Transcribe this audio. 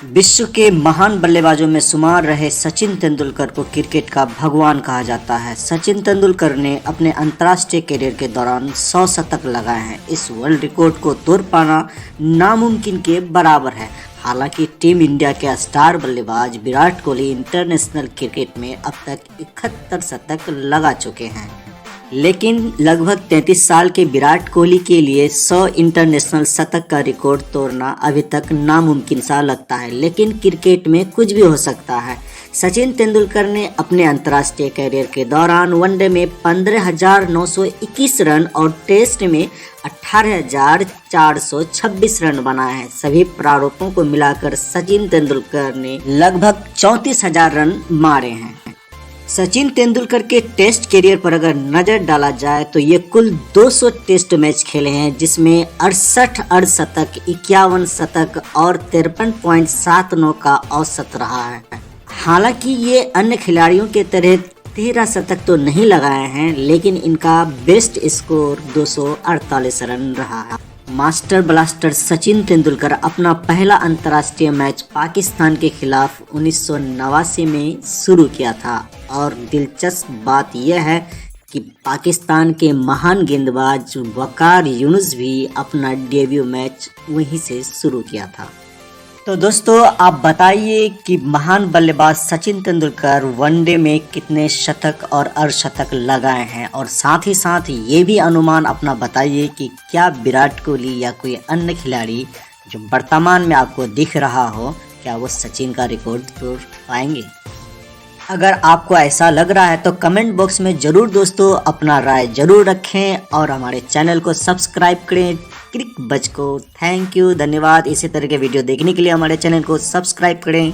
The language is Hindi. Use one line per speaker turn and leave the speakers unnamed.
विश्व के महान बल्लेबाजों में शुमार रहे सचिन तेंदुलकर को क्रिकेट का भगवान कहा जाता है। सचिन तेंदुलकर ने अपने अंतर्राष्ट्रीय करियर के दौरान 100 शतक लगाए हैं। इस वर्ल्ड रिकॉर्ड को तोड़ पाना नामुमकिन के बराबर है। हालांकि टीम इंडिया के स्टार बल्लेबाज विराट कोहली इंटरनेशनल क्रिकेट में अब तक 71 शतक लगा चुके हैं, लेकिन लगभग 33 साल के विराट कोहली के लिए 100 इंटरनेशनल शतक का रिकॉर्ड तोड़ना अभी तक नामुमकिन सा लगता है। लेकिन क्रिकेट में कुछ भी हो सकता है। सचिन तेंदुलकर ने अपने अंतर्राष्ट्रीय कैरियर के दौरान वनडे में 15,921 रन और टेस्ट में 18,426 रन बनाए हैं। सभी प्रारूपों को मिलाकर सचिन तेंदुलकर ने लगभग 34,000 रन मारे हैं। सचिन तेंदुलकर के टेस्ट करियर पर अगर नजर डाला जाए तो ये कुल 200 टेस्ट मैच खेले हैं, जिसमें 68 अर्धशतक, 51 शतक और 53.79 का औसत रहा है। हालांकि ये अन्य खिलाड़ियों के तरह 13 शतक तो नहीं लगाए हैं, लेकिन इनका बेस्ट स्कोर 248 रन रहा है। मास्टर ब्लास्टर सचिन तेंदुलकर अपना पहला अंतर्राष्ट्रीय मैच पाकिस्तान के खिलाफ 1989 में शुरू किया था और दिलचस्प बात यह है कि पाकिस्तान के महान गेंदबाज वकार यूनुस भी अपना डेब्यू मैच वहीं से शुरू किया था। तो दोस्तों, आप बताइए कि महान बल्लेबाज सचिन तेंदुलकर वनडे में कितने शतक और अर्धशतक लगाए हैं, और साथ ही साथ ये भी अनुमान अपना बताइए कि क्या विराट कोहली या कोई अन्य खिलाड़ी जो वर्तमान में आपको दिख रहा हो, क्या वो सचिन का रिकॉर्ड तोड़ पाएंगे। अगर आपको ऐसा लग रहा है तो कमेंट बॉक्स में जरूर दोस्तों अपना राय जरूर रखें और हमारे चैनल को सब्सक्राइब करें, क्रिक बज को। थैंक यू, धन्यवाद। इसी तरह के वीडियो देखने के लिए हमारे चैनल को सब्सक्राइब करें।